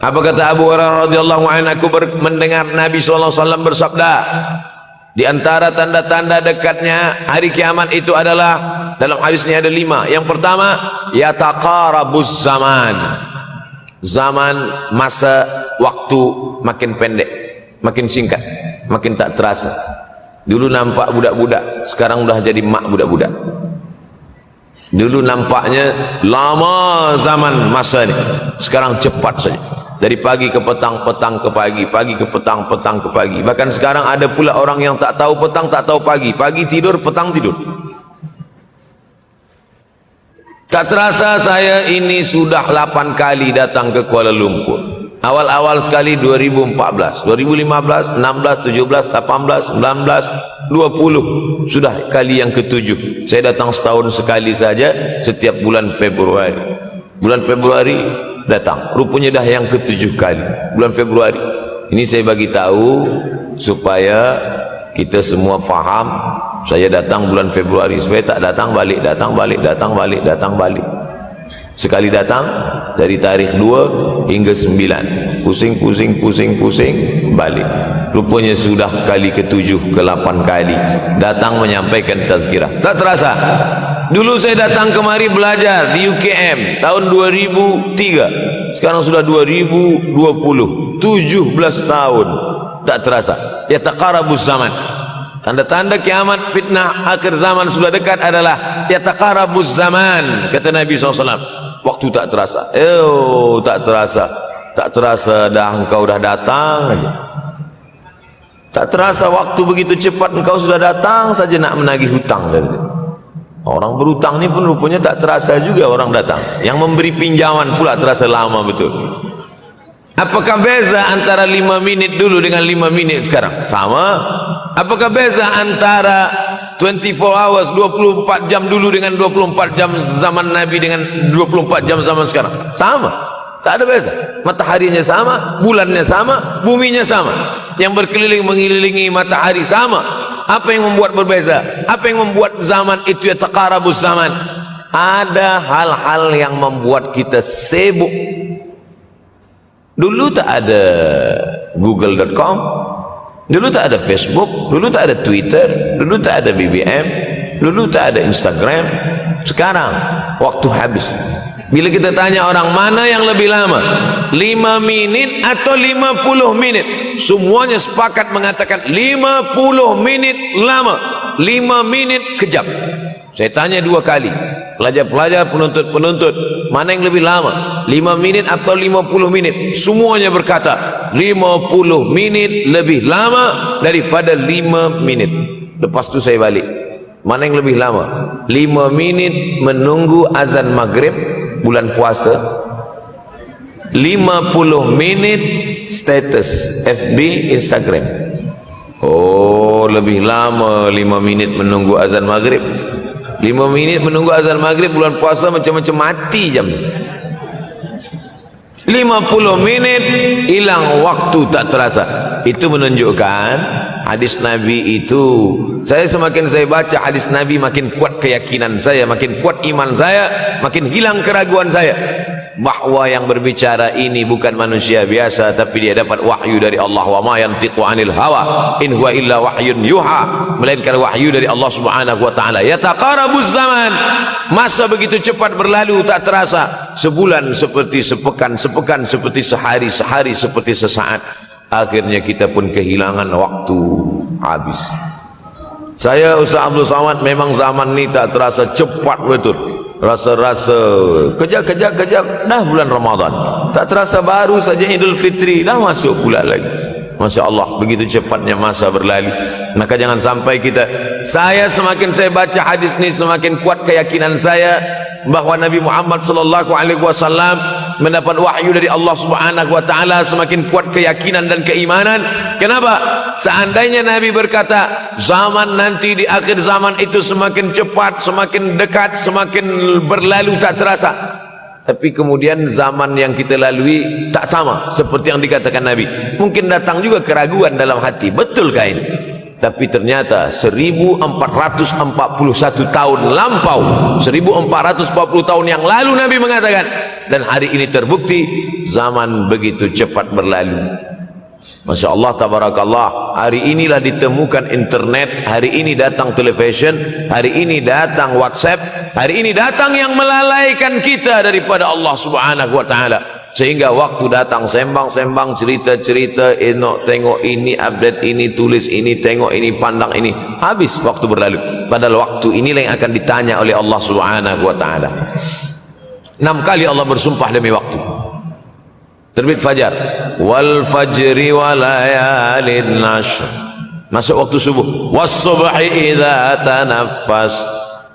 Apa kata Abu Hurairah radhiyallahu anhu, aku mendengar Nabi SAW bersabda, di antara tanda-tanda dekatnya hari kiamat itu adalah, dalam hadis ini ada 5. Yang pertama, yataqarabuz zaman. Zaman, masa, waktu makin pendek, makin singkat, makin tak terasa. Dulu nampak budak-budak, sekarang udah jadi mak budak-budak. Dulu nampaknya lama zaman masa ini, sekarang cepat saja. Dari pagi ke petang, petang ke pagi, pagi ke petang, petang ke pagi. Bahkan sekarang ada pula orang yang tak tahu petang, tak tahu pagi. Pagi tidur, petang tidur. Tak terasa saya ini sudah 8 kali datang ke Kuala Lumpur. Awal-awal sekali 2014, 2015, 16, 17, 18, 19, 20. Sudah kali yang ke-7. Saya datang setahun sekali saja, setiap bulan Februari. Bulan Februari datang, rupanya dah yang ke-7 kali bulan Februari. Ini saya bagi tahu supaya kita semua faham. Saya datang bulan Februari, supaya tak datang balik, datang balik, datang balik, datang balik. Sekali datang dari tarikh 2 hingga 9, pusing, pusing, pusing, pusing, balik. Rupanya sudah kali ke-7, ke-8 kali datang menyampaikan tazkirah. Tak terasa. Dulu saya datang kemari belajar di UKM tahun 2003. Sekarang sudah 2020, 17 tahun. Tak terasa. Yataqarabuz zaman. Tanda-tanda kiamat, fitnah akhir zaman sudah dekat adalah yataqarabuz zaman, kata Nabi SAW. Waktu tak terasa. Tak terasa. Tak terasa dah engkau dah datang aja. Tak terasa waktu begitu cepat, engkau sudah datang saja nak menagih hutang, kata. Orang berhutang ni pun rupanya tak terasa juga orang datang. Yang memberi pinjaman pula terasa lama betul. Apakah beza antara 5 minit dulu dengan 5 minit sekarang? Sama. Apakah beza antara 24 hours, 24 jam dulu dengan 24 jam zaman Nabi dengan 24 jam zaman sekarang? Sama. Tak ada beza. Mataharinya sama, bulannya sama, buminya sama. Yang berkeliling mengelilingi matahari sama. Apa yang membuat berbeza? Apa yang membuat zaman itu yataqarabuz zaman? Ada hal-hal yang membuat kita sibuk. Dulu tak ada google.com, dulu tak ada Facebook, dulu tak ada Twitter, dulu tak ada BBM, dulu tak ada Instagram. Sekarang waktu habis. Bila kita tanya orang mana yang lebih lama, 5 minit atau 50 menit, semuanya sepakat mengatakan 50 menit lama, 5 menit kejap. Saya tanya 2 kali, pelajar-pelajar, penuntut-penuntut, mana yang lebih lama, 5 minit atau 50 menit? Semuanya berkata 50 menit lebih lama daripada 5 menit. Lepas tu saya balik, mana yang lebih lama? 5 menit menunggu azan maghrib bulan puasa, 50 menit status FB, Instagram. Oh, lebih lama 5 minit menunggu azan maghrib. 5 minit menunggu azan maghrib bulan puasa macam-macam mati jam. 50 menit hilang waktu tak terasa. Itu menunjukkan hadis Nabi itu, semakin saya baca hadis Nabi, makin kuat keyakinan saya, makin kuat iman saya, makin hilang keraguan saya bahwa yang berbicara ini bukan manusia biasa, tapi dia dapat wahyu dari Allah. Wa ma yantiqu anil hawa in huwa illa wahyun yuha, melainkan wahyu dari Allah Subhanahu wa taala. Yataqarabuz zaman. Masa begitu cepat berlalu tak terasa. Sebulan seperti sepekan, sepekan seperti sehari, sehari seperti sesaat. Akhirnya kita pun kehilangan waktu, habis. Saya Ustaz Abdul Samad, memang zaman ni tak terasa cepat betul. Rasa-rasa kejap dah bulan Ramadan, tak terasa baru saja Idul Fitri dah masuk pula lagi. Masya Allah, begitu cepatnya masa berlalu. Maka jangan sampai semakin saya baca hadis ni, semakin kuat keyakinan saya bahawa Nabi Muhammad sallallahu alaihi wasallam mendapat wahyu dari Allah Subhanahu wa taala. Semakin kuat keyakinan dan keimanan. Kenapa? Seandainya Nabi berkata zaman nanti di akhir zaman itu semakin cepat, semakin dekat, semakin berlalu tak terasa, tapi kemudian zaman yang kita lalui tak sama seperti yang dikatakan Nabi. Mungkin datang juga keraguan dalam hati, betulkah ini? Tapi ternyata 1441 tahun lampau, 1440 tahun yang lalu Nabi mengatakan dan hari ini terbukti zaman begitu cepat berlalu. Masya Allah, tabarakallah. Hari inilah ditemukan internet, hari ini datang television, hari ini datang WhatsApp, hari ini datang yang melalaikan kita daripada Allah subhanahu wa ta'ala, sehingga waktu datang sembang-sembang, cerita-cerita, tengok ini, update ini, tulis ini, tengok ini, pandang ini, habis waktu berlalu. Padahal waktu inilah yang akan ditanya oleh Allah subhanahu wa ta'ala. 6 kali Allah bersumpah demi waktu. Terbit fajar, wal fajri wa layalin nashr, masuk waktu subuh, was subhi idza tanaffas,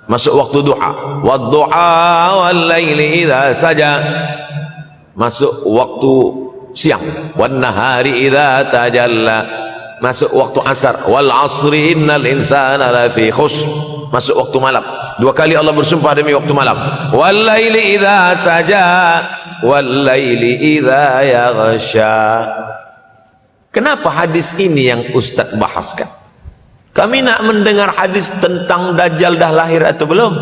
masuk waktu duha, wad duha wal laili idza saja, masuk waktu siang, wan nahari idza tajalla, masuk waktu asar, wal asri innal insana lafi khusr, masuk waktu malam. 2 kali Allah bersumpah demi waktu malam, wal laili idza saja, wal-laili idza yaghsha. Kenapa hadis ini yang Ustaz bahaskan? Kami nak mendengar hadis tentang Dajjal dah lahir atau belum?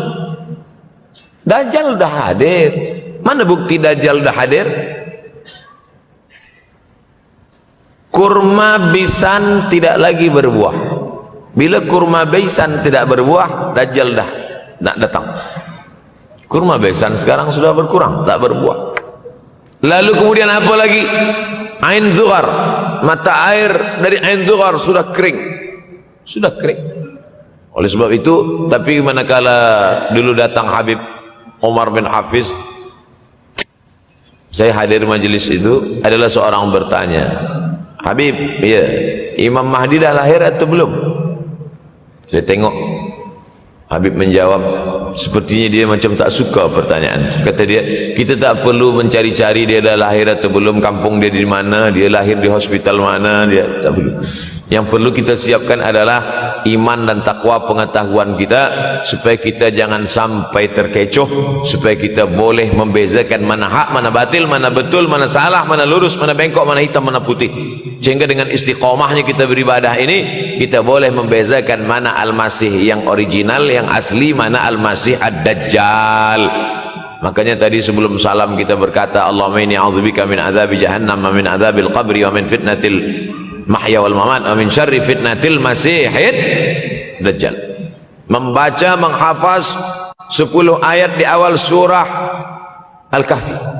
Dajjal dah hadir. Mana bukti Dajjal dah hadir? Kurma bisan tidak lagi berbuah. Bila kurma bisan tidak berbuah, Dajjal dah nak datang. Kurma bisan sekarang sudah berkurang, tak berbuah. Lalu kemudian apa lagi? Ain Zuhar, mata air dari Ain Zuhar sudah kering, sudah kering. Oleh sebab itu, tapi manakala dulu datang Habib Omar bin Hafiz, saya hadir majlis itu, adalah seorang bertanya, Habib, ya, Imam Mahdi dah lahir atau belum? Saya tengok Habib menjawab, sepertinya dia macam tak suka pertanyaan. Kata dia, kita tak perlu mencari-cari dia dah lahir atau belum, kampung dia di mana, dia lahir di hospital mana, dia tak perlu. Yang perlu kita siapkan adalah iman dan takwa, pengetahuan kita, supaya kita jangan sampai terkecoh, supaya kita boleh membezakan mana hak, mana batil, mana betul, mana salah, mana lurus, mana bengkok, mana hitam, mana putih. Sehingga dengan istiqomahnya kita beribadah ini, kita boleh membezakan mana Al-Masih yang original, yang asli, mana Al-Masih Ad-Dajjal. Makanya tadi sebelum salam kita berkata, Allahumma inni a'udzubika min azabi jahannam wa min azabil qabri wa min fitnatil mahya wal mamat wa min syarri fitnatil masihid dajjal. Membaca, menghafaz 10 ayat di awal surah Al-Kahfi.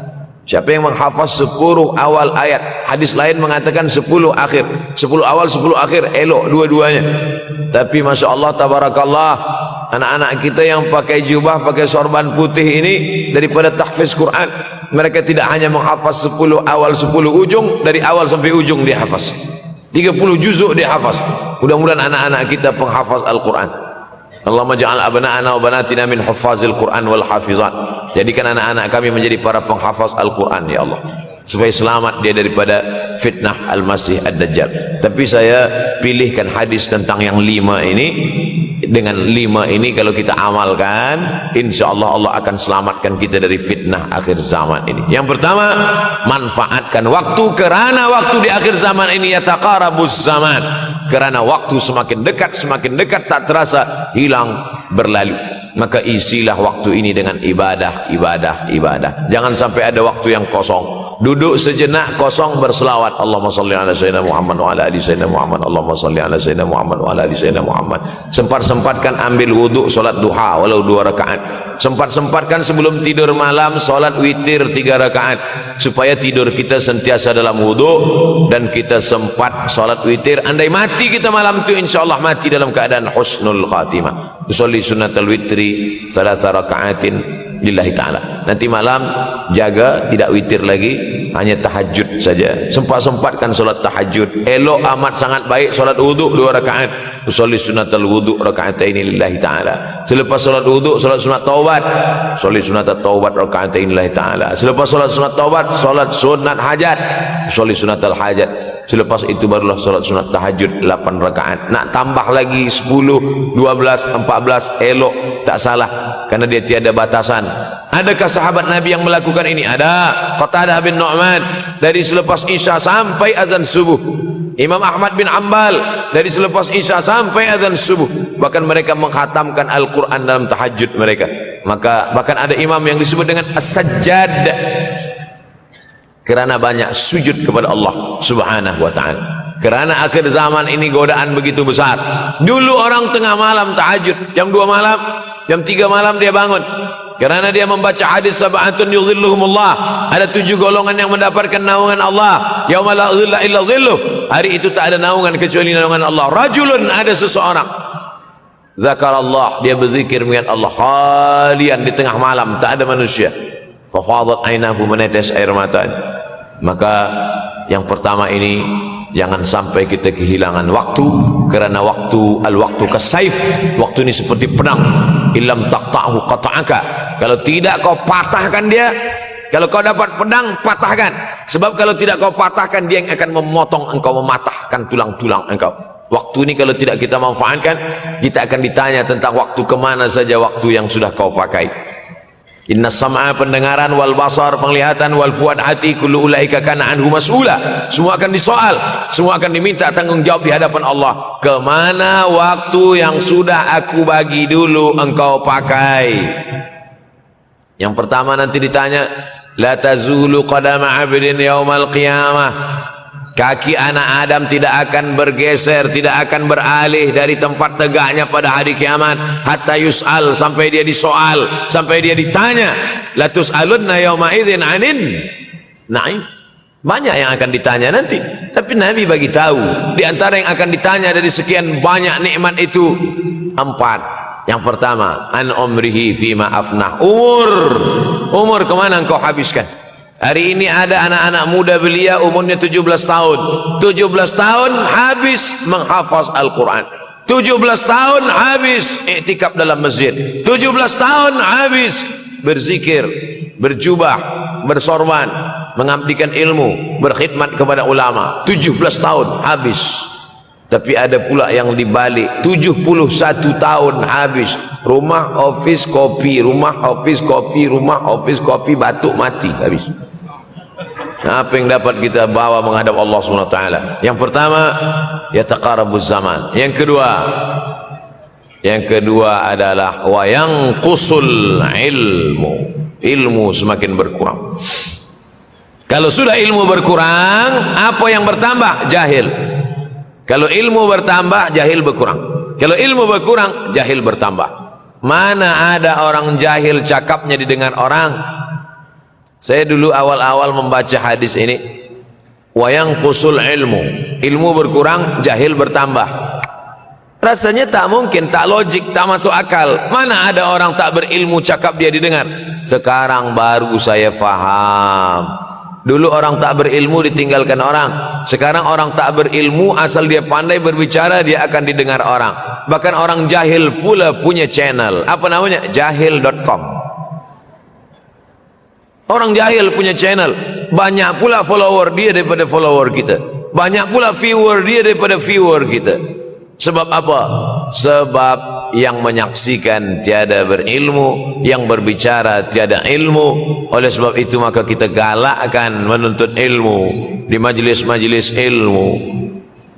Siapa yang menghafaz 10 awal ayat, hadis lain mengatakan 10 akhir, 10 awal 10 akhir, elok dua-duanya. Tapi Masya Allah, tabarakallah, anak-anak kita yang pakai jubah, pakai sorban putih ini, daripada tahfiz Quran, mereka tidak hanya menghafaz 10 awal 10 ujung, dari awal sampai ujung dia hafaz, 30 juzuk dia hafaz. Mudah-mudahan anak-anak kita penghafaz Al-Quran. Allahumma ja'al abna'ana wa banatina min huffazil Quran wal hafizat. Jadikan anak-anak kami menjadi para penghafaz Al-Quran, ya Allah, supaya selamat dia daripada fitnah Al-Masih Ad-Dajjal. Tapi saya pilihkan hadis tentang yang 5 ini. Dengan 5 ini kalau kita amalkan, insya Allah Allah akan selamatkan kita dari fitnah akhir zaman ini. Yang pertama, manfaatkan waktu, kerana waktu di akhir zaman ini yataqarabus zaman, kerana waktu semakin dekat tak terasa, hilang, berlalu. Maka isilah waktu ini dengan ibadah. Jangan sampai ada waktu yang kosong. Duduk sejenak kosong, berselawat, Allahumma salli ala sayyidina Muhammad wa ala ali sayyidina Muhammad, Allahumma salli ala sayyidina Muhammad wa ala ali sayyidina Muhammad. Sempat-sempatkan ambil wuduk, solat duha walau 2 rakaat. Sempat-sempatkan sebelum tidur malam solat witir 3 rakaat, supaya tidur kita sentiasa dalam wuduk, dan kita sempat solat witir. Andai mati kita malam itu, insyaallah mati dalam keadaan husnul khatimah. Usolli sunnatul witri 3 rakaatin lillahi ta'ala. Nanti malam jaga, tidak witir lagi, hanya tahajud saja. Sempat-sempatkan solat tahajud. Elok amat sangat baik solat wuduk 2 rakaat. Usolli sunnatul wuduk rakaatain lillahi ta'ala. Selepas solat wuduk, solat sunat taubat. Usolli sunnatul taubat rakaatain lillahi ta'ala. Selepas solat sunat taubat, solat sunat hajat. Usolli sunnatul hajat. Selepas itu barulah solat sunat tahajud 8 rakaat. Nak tambah lagi 10, 12, 14, elok, tak salah, karena dia tiada batasan. Adakah sahabat Nabi yang melakukan ini? Ada. Qatadah bin Nu'man, dari selepas Isya sampai azan subuh. Imam Ahmad bin Ambal, dari selepas Isya sampai azan subuh. Bahkan mereka mengkhatamkan Al-Quran dalam tahajud mereka. Maka bahkan ada imam yang disebut dengan As-Sajjad, Kerana banyak sujud kepada Allah Subhanahu wa ta'ala. Kerana akhir zaman ini godaan begitu besar. Dulu orang tengah malam tahajud, jam 2 malam, jam 3 malam dia bangun. Kerana dia membaca hadis sab'atun yudhilluhumullah. Ada 7 golongan yang mendapatkan naungan Allah. Yauma la dhilla illa dhilluh. Hari itu tak ada naungan kecuali naungan Allah. Rajulun, ada seseorang. Zakarallah, dia berzikir mengingat Allah. Khalian, di tengah malam, tak ada manusia. Fafadat ainahu, menetes air mata. Maka yang pertama ini, jangan sampai kita kehilangan waktu. Kerana waktu, al-waktu kasaif. Waktu ini seperti pedang. Illam taqta'hu qata'aka. Kalau tidak kau patahkan dia. Kalau kau dapat pedang, patahkan. Sebab kalau tidak kau patahkan, dia yang akan memotong engkau, mematahkan tulang-tulang engkau. Waktu ini kalau tidak kita manfaatkan, kita akan ditanya tentang waktu, kemana saja waktu yang sudah kau pakai. Inna sam'a, pendengaran, wal basar, penglihatan, wal fuad, hati, kullu ulaika kana anhu mas'ula. Semua akan disoal, semua akan diminta tanggungjawab di hadapan Allah. Kemana waktu yang sudah aku bagi dulu engkau pakai? Yang pertama nanti ditanya, la tazulu qadama 'abdin yaumal qiyamah. Kaki anak Adam tidak akan bergeser, tidak akan beralih dari tempat tegaknya pada hari kiamat. Hatta yus'al, sampai dia disoal, sampai dia ditanya. La tus'alunna yawma idzin 'anin na'im. Banyak yang akan ditanya nanti. Tapi Nabi bagi tahu, di antara yang akan ditanya dari sekian banyak nikmat itu, 4. Yang pertama, an umrihi fima afnah. Umur kemana engkau habiskan? Hari ini ada anak-anak muda belia umurnya 17 tahun. 17 tahun habis menghafaz Al-Quran. 17 tahun habis iktikaf dalam masjid. 17 tahun habis berzikir, berjubah, bersorban, mengabdikan ilmu, berkhidmat kepada ulama. 17 tahun habis. Tapi ada pula yang dibalik, 71 tahun habis. Rumah, office, kopi. Rumah, office, kopi. Rumah, office, kopi. Batuk, mati, habis. Apa yang dapat kita bawa menghadap Allah SWT? Yang pertama, yataqarabuz zaman. Yang kedua adalah wa yanqusul ilmu. Ilmu semakin berkurang. Kalau sudah ilmu berkurang, apa yang bertambah? Jahil. Kalau ilmu bertambah, jahil berkurang. Kalau ilmu berkurang, jahil bertambah. Mana ada orang jahil cakapnya didengar orang? Saya dulu awal-awal membaca hadis ini, wa yanqusul ilmu. Ilmu berkurang, jahil bertambah. Rasanya tak mungkin, tak logik, tak masuk akal. Mana ada orang tak berilmu cakap dia didengar? Sekarang baru saya faham. Dulu orang tak berilmu ditinggalkan orang. Sekarang orang tak berilmu, asal dia pandai berbicara, dia akan didengar orang. Bahkan orang jahil pula punya channel. Apa namanya? Jahil.com. Orang jahil punya channel. Banyak pula follower dia daripada follower kita. Banyak pula viewer dia daripada viewer kita. Sebab apa? Sebab yang menyaksikan tiada berilmu, yang berbicara tiada ilmu. Oleh sebab itu maka kita galakkan menuntut ilmu di majlis-majlis ilmu.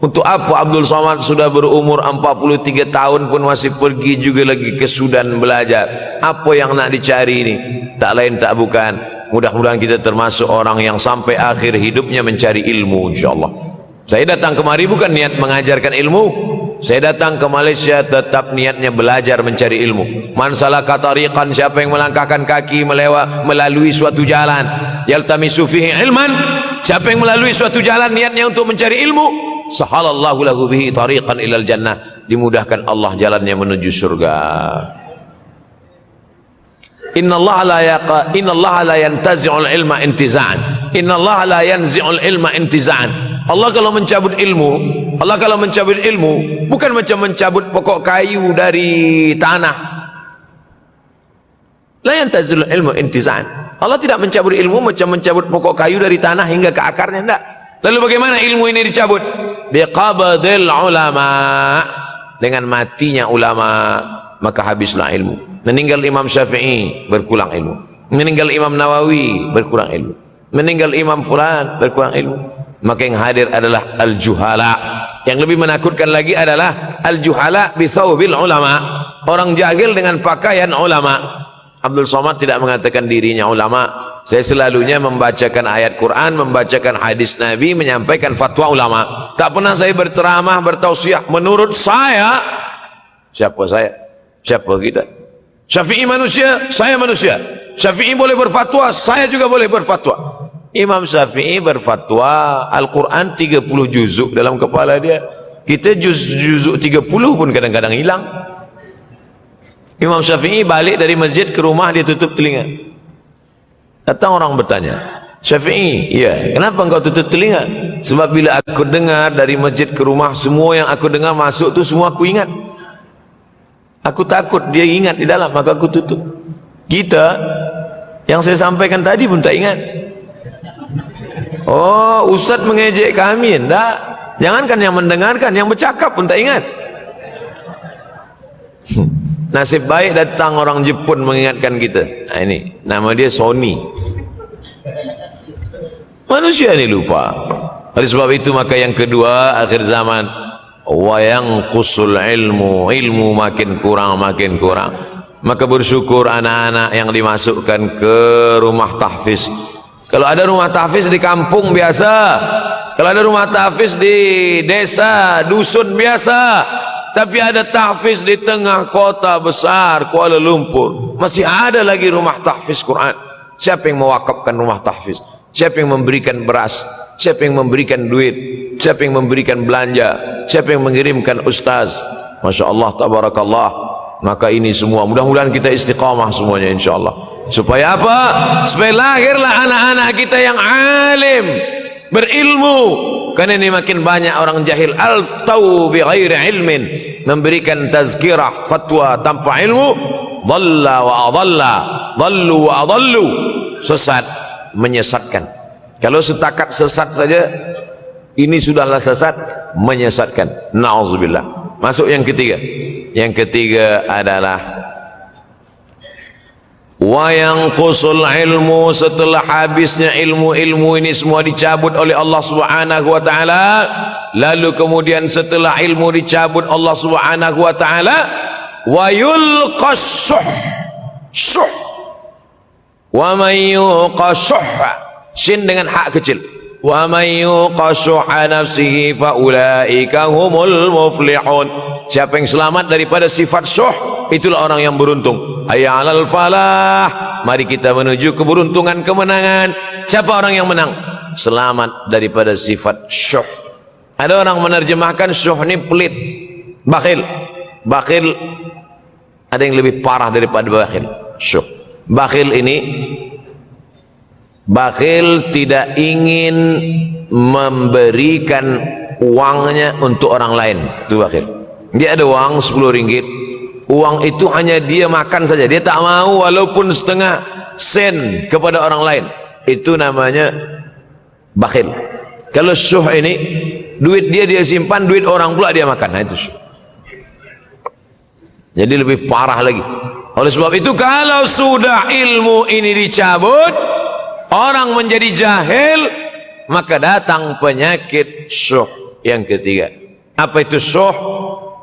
Untuk apa Abdul Somad sudah berumur 43 tahun pun masih pergi juga lagi ke Sudan belajar? Apa yang nak dicari ini? Tak lain tak bukan, mudah-mudahan kita termasuk orang yang sampai akhir hidupnya mencari ilmu, insyaAllah. Saya datang kemari bukan niat mengajarkan ilmu. Saya datang ke Malaysia tetap niatnya belajar mencari ilmu. Man salaka tariqan, siapa yang melangkahkan kaki melalui suatu jalan, yaltamisu fihi ilman, siapa yang melalui suatu jalan niatnya untuk mencari ilmu, sahalallahu lahu bihi tariqan ilal jannah, dimudahkan Allah jalannya menuju surga. Innallaha la yantazi'ul ilma intiza'an. Innallaha la yanzi'ul ilma intiza'an. Allah kalau mencabut ilmu, bukan macam mencabut pokok kayu dari tanah. La yantazilul ilmu intiza'an. Allah tidak mencabut ilmu macam mencabut pokok kayu dari tanah hingga ke akarnya, tidak. Lalu bagaimana ilmu ini dicabut? Biqabdil ulama. Dengan matinya ulama, maka habislah ilmu. Meninggal Imam Syafi'i, berkurang ilmu. Meninggal Imam Nawawi, berkurang ilmu. Meninggal Imam Fulan, berkurang ilmu. Maka yang hadir adalah al-juhala. Yang lebih menakutkan lagi adalah al-juhala bi thawbil ulama. Orang jahil dengan pakaian ulama. Abdul Somad tidak mengatakan dirinya ulama. Saya selalunya membacakan ayat Quran, membacakan hadis Nabi, menyampaikan fatwa ulama. Tak pernah saya berceramah, bertausiah. Menurut saya, siapa saya? Siapa kita? Syafi'i manusia, saya manusia. Syafi'i boleh berfatwa, saya juga boleh berfatwa. Imam Syafi'i berfatwa Al-Quran 30 juzuk dalam kepala dia. Kita juzuk 30 pun kadang-kadang hilang. Imam Syafi'i balik dari masjid ke rumah, dia tutup telinga. Datang orang bertanya, Syafi'i, ya, kenapa engkau tutup telinga? Sebab bila aku dengar dari masjid ke rumah, semua yang aku dengar masuk tu semua aku ingat. Aku takut dia ingat di dalam, maka aku tutup. Kita, yang saya sampaikan tadi pun tak ingat. Oh, Ustaz mengejek kami. Enggak. Jangankan yang mendengarkan, yang bercakap pun tak ingat. Nasib baik datang orang Jepun mengingatkan kita. Nah, ini nama dia Sony. Manusia ini lupa. Oleh sebab itu maka yang kedua, akhir zaman, wa yanqusul ilmu makin kurang. Maka bersyukur anak-anak yang dimasukkan ke rumah tahfiz. Kalau ada rumah tahfiz di kampung biasa, kalau ada rumah tahfiz di desa, dusun biasa, tapi ada tahfiz di tengah kota besar Kuala Lumpur, masih ada lagi rumah tahfiz Quran. Siapa yang mewakafkan rumah tahfiz? Siapa yang memberikan beras? Siapa yang memberikan duit? Siapa yang memberikan belanja? Siapa yang mengirimkan ustaz? Masya Allah, tabarakallah. Maka ini semua mudah-mudahan kita istiqamah semuanya insyaAllah. Supaya apa? Supaya lahirlah anak-anak kita yang alim, berilmu. Karena ini makin banyak orang jahil. Alftau bi ghairi ilmin, memberikan tazkirah, fatwa tanpa ilmu. Dhalla wa adalla, dhallu wa adallu, sesat, menyesatkan. Kalau setakat sesat saja, ini sudahlah sesat, menyesatkan. Na'udzubillah. Masuk yang ketiga. Yang ketiga adalah wa yanqusul ilmu, setelah habisnya ilmu-ilmu ini semua dicabut oleh Allah Subhanahu wa taala, lalu kemudian setelah ilmu dicabut Allah Subhanahu wa taala, wa yulqas syuh wa may yuqashuh, shin dengan hak kecil, wa may yuqashuh nafsihi fa ulaika humul muflihun. Siapa yang selamat daripada sifat syuh, itulah orang yang beruntung. Hayya 'alal falah, mari kita menuju keberuntungan, kemenangan. Siapa orang yang menang? Selamat daripada sifat syuh. Ada orang menerjemahkan syuh ini pelit, bakhil. Bakhil ada yang lebih parah daripada bakhil. Syuh. Bakhil ini, bakhil tidak ingin memberikan uangnya untuk orang lain. Itu bakhil. Dia ada uang 10 ringgit, uang itu hanya dia makan saja, dia tak mau walaupun setengah sen kepada orang lain. Itu namanya bakhil. Kalau syuh ini, duit dia simpan, duit orang pula dia makan. Nah, itu syuh. Jadi lebih parah lagi. Oleh sebab itu kalau sudah ilmu ini dicabut, orang menjadi jahil, maka datang penyakit syuh yang ketiga. Apa itu syuh?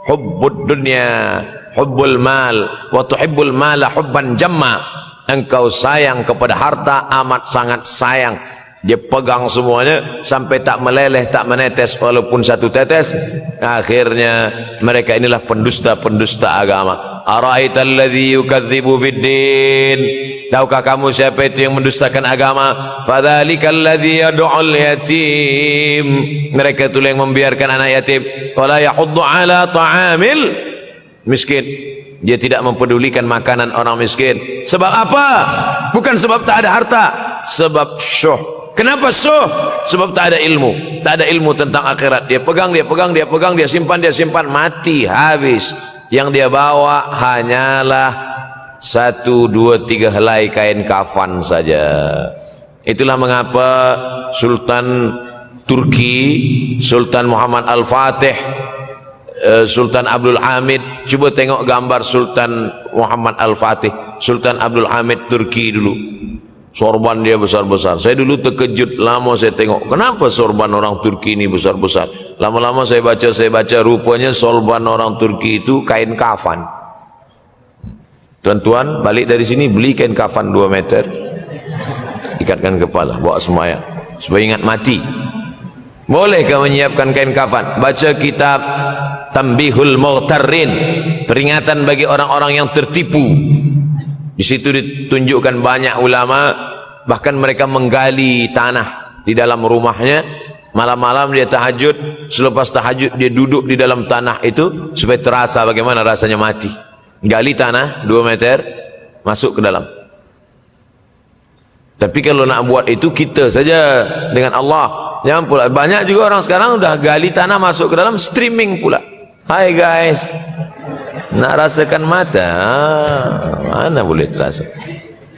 Hubbud dunya, hubbul mal, wa tuhibbul mala hubban jamma. Engkau sayang kepada harta, amat sangat sayang. Dia pegang semuanya sampai tak meleleh, tak menetes walaupun satu tetes. Akhirnya mereka inilah pendusta-pendusta agama. Ara'aital ladzi yukadzibu biddin, tahukah kamu siapa itu yang mendustakan agama? Fadzalikal ladzi yad'ul yatim, mereka itu yang membiarkan anak yatim. Wala yahuddu ala ta'amil miskin, dia tidak mempedulikan makanan orang miskin. Sebab apa? Bukan sebab tak ada harta, sebab syuh. Kenapa syuh? Sebab tak ada ilmu. Tak ada ilmu tentang akhirat. Dia pegang, dia simpan, mati, habis. Yang dia bawa hanyalah 1, 2, 3 helai kain kafan saja. Itulah mengapa Sultan Turki, Sultan Muhammad Al-Fatih, Sultan Abdul Hamid, coba tengok gambar Sultan Muhammad Al-Fatih, Sultan Abdul Hamid Turki dulu. Sorban dia besar-besar. Saya dulu terkejut, lama saya tengok, kenapa sorban orang Turki ini besar-besar? Lama-lama saya baca, rupanya sorban orang Turki itu kain kafan. tuan-tuan balik dari sini beli kain kafan 2 meter, ikatkan kepala, bawa sembahyang supaya ingat mati. Bolehkah menyiapkan kain kafan? Baca kitab Tanbihul Mughtarrin, peringatan bagi orang-orang yang tertipu. Di situ ditunjukkan banyak ulama, bahkan mereka menggali tanah di dalam rumahnya, malam-malam dia tahajud, selepas tahajud dia duduk di dalam tanah itu supaya terasa bagaimana rasanya mati. Gali tanah 2 meter, masuk ke dalam. Tapi kalau nak buat itu kita saja dengan Allah. Jangan pula, banyak juga orang sekarang udah gali tanah masuk ke dalam, streaming pula. Hai guys, nak rasakan mata, mana boleh terasa.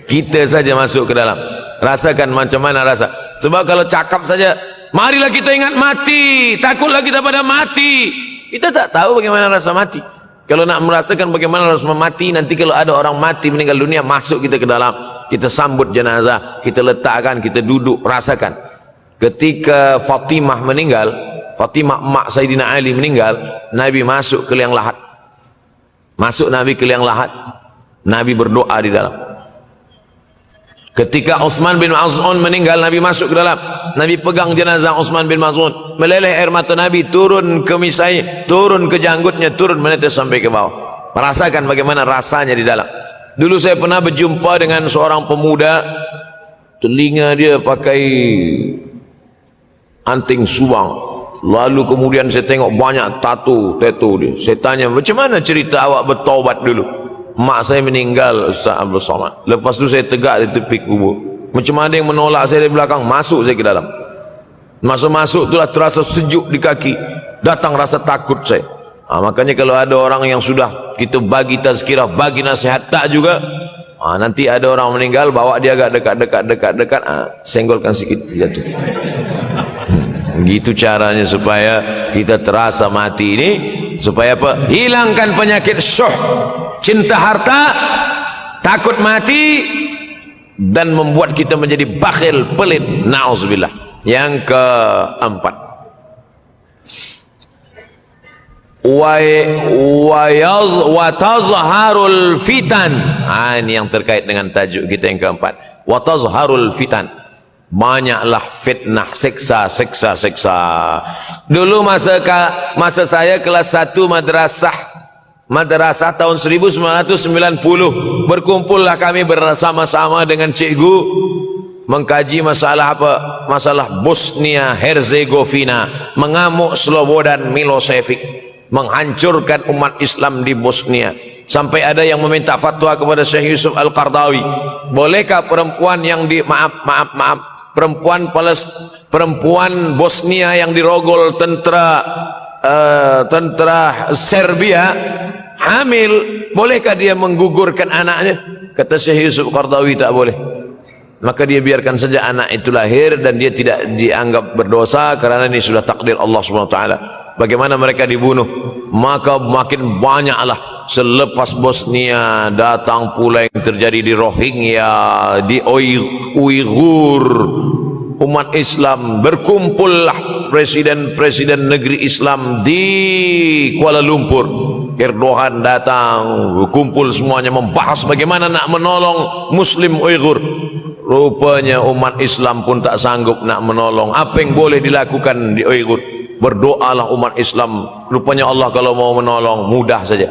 Kita saja masuk ke dalam, rasakan macam mana rasa. Sebab kalau cakap saja, marilah kita ingat mati, takutlah kita pada mati, kita tak tahu bagaimana rasa mati. Kalau nak merasakan bagaimana rasa mati, nanti kalau ada orang mati meninggal dunia, masuk kita ke dalam, kita sambut jenazah, kita letakkan, kita duduk, rasakan. Ketika Fatimah meninggal, Fatimah emak Sayyidina Ali meninggal, Nabi masuk ke liang lahat. Masuk Nabi ke liang lahat, Nabi berdoa di dalam. Ketika Utsman bin Maz'un meninggal, Nabi masuk ke dalam, Nabi pegang jenazah Utsman bin Maz'un, meleleh air mata Nabi turun ke misai, turun ke janggutnya, turun menetes sampai ke bawah. Merasakan bagaimana rasanya di dalam. Dulu saya pernah berjumpa dengan seorang pemuda, telinga dia pakai anting subang, lalu kemudian saya tengok banyak tato dia. Saya tanya, macam mana cerita awak bertaubat dulu? Mak saya meninggal, Ustaz Abdul Somad. Lepas tu saya tegak di tepi kubur. Macam ada yang menolak saya dari belakang, masuk saya ke dalam. Masa masuk itulah terasa sejuk di kaki, datang rasa takut saya. Makanya kalau ada orang yang sudah kita bagi tazkirah, bagi nasihat tak juga, nanti ada orang meninggal, bawa dia agak dekat, senggolkan sikit, jatuh. Gitu caranya supaya kita terasa mati ini, supaya apa? Hilangkan penyakit syuh, cinta harta, takut mati, dan membuat kita menjadi bakhil, pelit. Na'udzubillah. Yang keempat, wa tazharul fitan. Ini yang terkait dengan tajuk kita yang keempat. Wa tazharul fitan. Banyaklah fitnah, seksa. Dulu masa saya kelas 1 madrasah tahun 1990, berkumpullah kami bersama-sama dengan cikgu mengkaji masalah apa? Masalah Bosnia Herzegovina, mengamuk Slobodan Milosevic, menghancurkan umat Islam di Bosnia. Sampai ada yang meminta fatwa kepada Syekh Yusuf Al-Qardawi, bolehkah perempuan yang perempuan Bosnia yang dirogol tentara Serbia hamil, bolehkah dia menggugurkan anaknya? Kata Syekh Yusuf Qardawi, tak boleh. Maka dia biarkan saja anak itu lahir dan dia tidak dianggap berdosa karena ini sudah takdir Allah SWT. Bagaimana mereka dibunuh? Maka makin banyaklah selepas Bosnia datang pula yang terjadi di Rohingya, di Uighur. Umat Islam berkumpullah, presiden-presiden negeri Islam di Kuala Lumpur. Erdogan datang, berkumpul semuanya membahas bagaimana nak menolong Muslim Uighur. Rupanya umat Islam pun tak sanggup nak menolong. Apa yang boleh dilakukan di Uighur? Berdoalah umat Islam. Rupanya Allah kalau mau menolong, mudah saja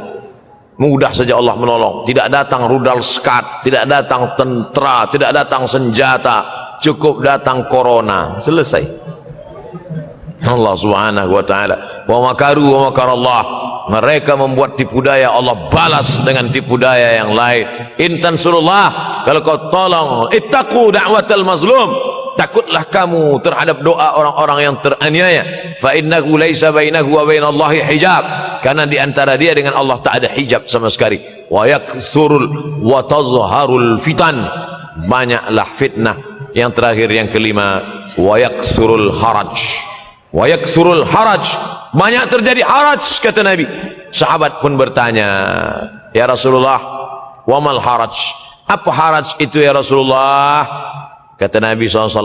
Allah menolong. Tidak datang rudal skat, tidak datang tentera, tidak datang senjata, cukup datang corona, selesai. Allah Subhanahu wa taala, wa makaru wa makarallah. Mereka membuat tipu daya, Allah balas dengan tipu daya yang lain. In tansurullah, kalau kau tolong, ittaqu da'watal mazlum, takutlah kamu terhadap doa orang-orang yang teraniaya. Fa innahu laisa bainahu wa bainallahi hijab, karena di antara dia dengan Allah tak ada hijab sama sekali. Wa yakthurul wa tazharul fitan, banyaklah fitnah. Yang terakhir, yang kelima, wa yakthurul haraj. Wa yakthurul haraj, banyak terjadi haraj, kata Nabi. Sahabat pun bertanya, ya Rasulullah, wa mal haraj, apa haraj itu ya Rasulullah? Kata Nabi SAW,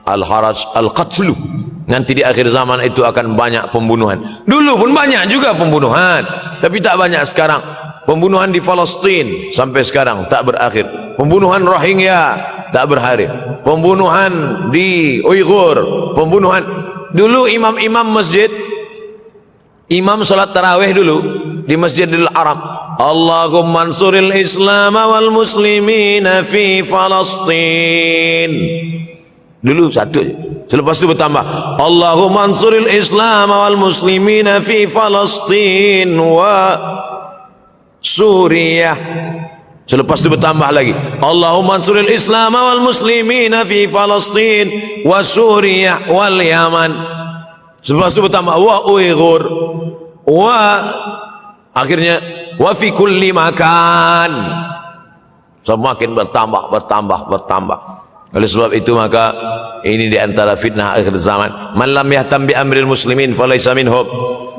al haraj al qatlu, nanti di akhir zaman itu akan banyak pembunuhan. Dulu pun banyak juga pembunuhan, tapi tak banyak sekarang. Pembunuhan di Palestin sampai sekarang tak berakhir. Pembunuhan Rohingya tak berakhir. Pembunuhan di Uighur, pembunuhan dulu imam-imam masjid, imam salat tarawih dulu di Masjidil Haram, Allahumma ansuril Islam wal muslimina fi Palestin. Dulu satu aja. Selepas itu bertambah, Allahumma ansuril Islam wal muslimina fi Palestin wa Suriah. Selepas itu bertambah lagi, Allahumma ansuril Islam wal muslimina fi Palestin wa Suriah wal Yaman. Selepas itu bertambah wa Uighur wa akhirnya wa fi kulli makan. Semakin bertambah. Oleh sebab itu maka ini di antara fitnah akhir zaman. Man lam yahtam bi amril muslimin falaysa minhum.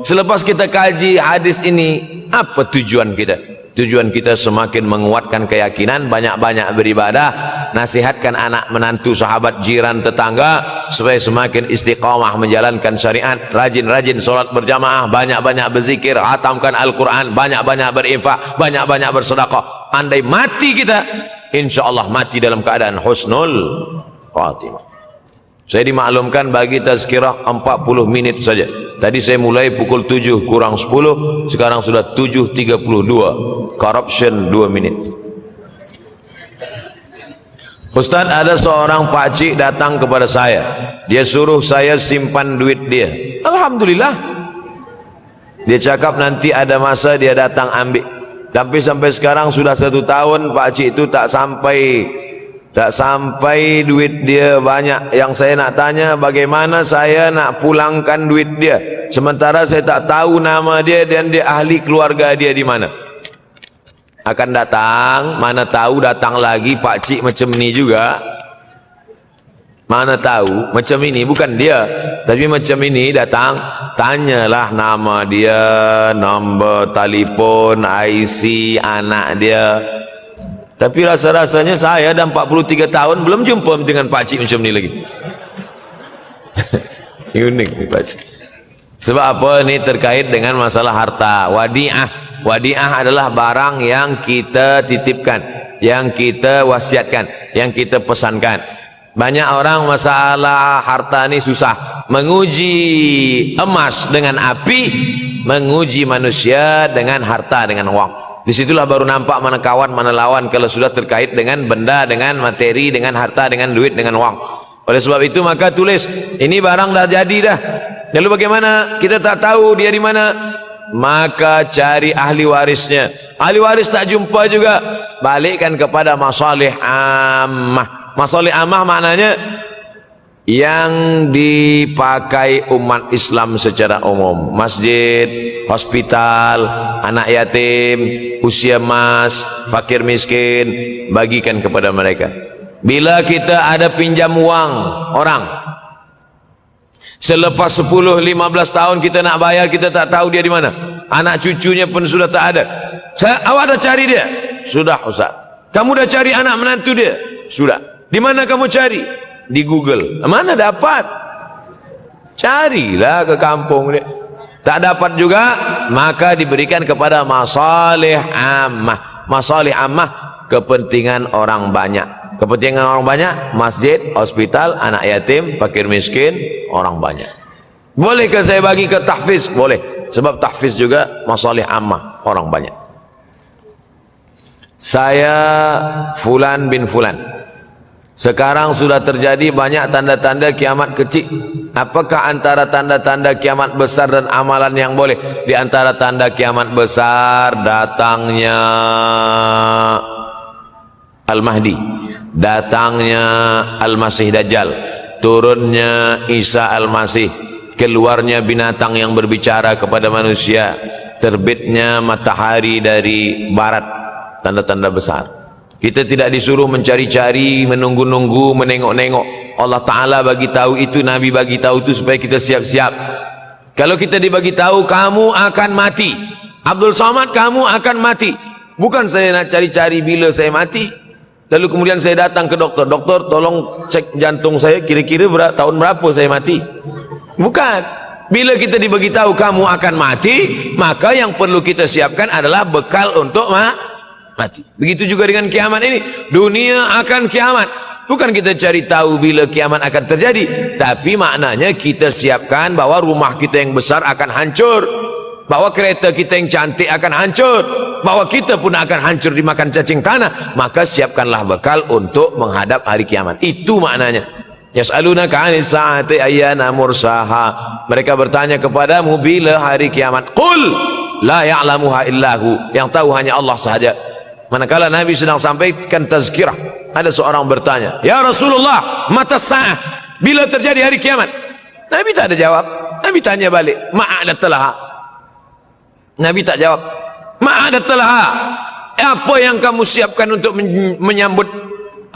Selepas kita kaji hadis ini, apa tujuan kita? Tujuan kita semakin menguatkan keyakinan, banyak-banyak beribadah, nasihatkan anak menantu, sahabat, jiran, tetangga supaya semakin istiqamah menjalankan syariat, rajin-rajin solat berjamaah, banyak-banyak berzikir, khatamkan Al-Quran, banyak-banyak berinfak, banyak-banyak bersedekah. Andai mati kita, insyaallah mati dalam keadaan husnul khatimah. Saya dimaklumkan bagi tazkirah 40 menit saja. Tadi saya mulai pukul 7 kurang 10, sekarang sudah 7.32. Corruption 2 menit. Ustaz, ada seorang pakcik datang kepada saya. Dia suruh saya simpan duit dia. Alhamdulillah. Dia cakap nanti ada masa dia datang ambil. Tapi sampai sekarang sudah 1 tahun pakcik itu tak sampai duit dia banyak. Yang saya nak tanya, bagaimana saya nak pulangkan duit dia sementara saya tak tahu nama dia dan dia ahli keluarga dia di mana. Akan datang, mana tahu datang lagi pakcik macam ni juga. Mana tahu macam ini, bukan dia tapi macam ini datang, tanyalah nama dia, nombor telefon, IC anak dia. Tapi rasa-rasanya saya dah 43 tahun belum jumpa dengan pakcik macam ni lagi. Unik ni pakcik. Sebab apa? Ini terkait dengan masalah harta. Wadi'ah. Wadi'ah adalah barang yang kita titipkan, yang kita wasiatkan, yang kita pesankan. Banyak orang masalah harta ni susah. Menguji emas dengan api, menguji manusia dengan harta, dengan uang. Disitulah baru nampak mana kawan, mana lawan kalau sudah terkait dengan benda, dengan materi, dengan harta, dengan duit, dengan uang. Oleh sebab itu maka tulis, ini barang dah jadi dah. Lalu bagaimana? Kita tak tahu dia di mana. Maka cari ahli warisnya. Ahli waris tak jumpa juga, balikkan kepada masalih ammah. Masalih ammah maknanya yang dipakai umat Islam secara umum. Masjid, hospital, anak yatim, usia emas, fakir miskin, bagikan kepada mereka. Bila kita ada pinjam uang orang, selepas 10-15 tahun kita nak bayar, kita tak tahu dia di mana. Anak cucunya pun sudah tak ada. Awak dah cari dia? Sudah Ustaz. Kamu dah cari anak menantu dia? Sudah. Di mana kamu cari? Di Google. Mana dapat? Carilah ke kampung dia. Tak dapat juga, maka diberikan kepada masalih ammah. Masalih ammah, kepentingan orang banyak. Kepentingan orang banyak, masjid, hospital, anak yatim, fakir miskin, orang banyak. Bolehkah saya bagi ke tahfiz? Boleh. Sebab tahfiz juga masalih ammah, orang banyak. Saya Fulan bin Fulan. Sekarang sudah terjadi banyak tanda-tanda kiamat kecil. Apakah antara tanda-tanda kiamat besar dan amalan yang boleh? Di antara tanda kiamat besar, datangnya Al-Mahdi, datangnya Al-Masih Dajjal, turunnya Isa Al-Masih, keluarnya binatang yang berbicara kepada manusia, terbitnya matahari dari barat. Tanda-tanda besar. Kita tidak disuruh mencari-cari, menunggu-nunggu, menengok-nengok. Allah Ta'ala bagi tahu itu, Nabi bagi tahu itu supaya kita siap-siap. Kalau kita dibagi tahu kamu akan mati, Abdul Somad kamu akan mati, bukan saya nak cari-cari bila saya mati lalu kemudian saya datang ke doktor, doktor tolong cek jantung saya kira-kira tahun berapa saya mati. Bukan. Bila kita diberitahu kamu akan mati, maka yang perlu kita siapkan adalah bekal untuk mati. Begitu juga dengan kiamat ini. Dunia akan kiamat. Bukan kita cari tahu bila kiamat akan terjadi, tapi maknanya kita siapkan bahwa rumah kita yang besar akan hancur, bahwa kereta kita yang cantik akan hancur, bahwa kita pun akan hancur dimakan cacing tanah. Maka siapkanlah bekal untuk menghadap hari kiamat. Itu maknanya. Yas'alunaka 'anis sa'ati ayyana mursaha. Mereka bertanya kepadamu bila hari kiamat. Qul la ya'lamuha illahu. Yang tahu hanya Allah sahaja. Manakala Nabi sedang sampaikan tazkirah, ada seorang bertanya, "Ya Rasulullah, mata sa'ah? Bila terjadi hari kiamat?" Nabi tak ada jawab. Nabi tanya balik, "Ma'adatlaha?" Nabi tak jawab. "Ma'adatlaha?" Apa yang kamu siapkan untuk menyambut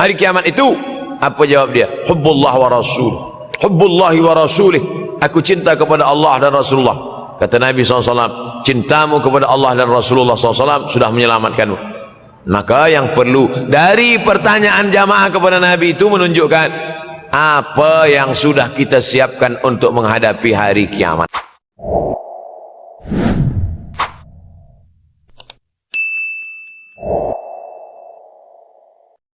hari kiamat itu? Apa jawab dia? Hubbullah wa rasul. Hubbullahi wa rasulih. Aku cinta kepada Allah dan Rasulullah. Kata Nabi SAW, cintamu kepada Allah dan Rasulullah SAW sudah menyelamatkanmu. Maka yang perlu dari pertanyaan jamaah kepada Nabi itu menunjukkan apa yang sudah kita siapkan untuk menghadapi hari kiamat.